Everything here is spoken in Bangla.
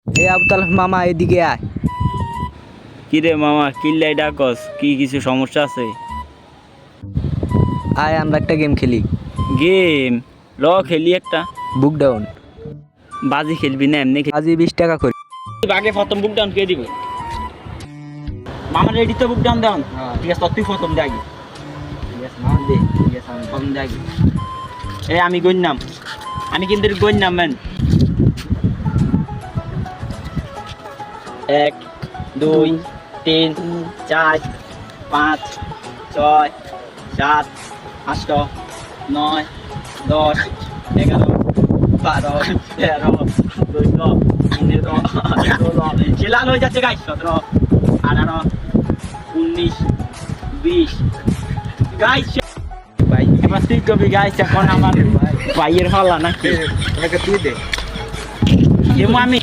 এ আবতাল মামা এদিকে আয়। কিরে মামা কিল্লাই ডাকস, কি কিছু সমস্যা আছে? আয় আমরা একটা গেম খেলি। গেম ল খেলি একটা। বুক ডাউন। বাজি খেলবি না এমনি আজ 20 টাকা করে। আগে প্রথম বুক ডাউন কে দিব? মামা রেডি তো বুক ডাউন ডাউন। ঠিক আছে তুই প্রথম দে আগে। ঠিক আছে মামা দে, ঠিক আছে আমি প্রথম দে আগে। আমি গন্যাম, আমি কিন্তু গন্যাম ম্যান। 1 2 3 4 5 6 7 8 9 10 11 12 13 14 15 16 খেলানো হয়ে যাচ্ছে গাইস। 17 18 19 20 গাইস। ভাই এবার তুই কবি গাইস, এখন আমার ভাইয়ের হলা নাকি? তুই দে। আমি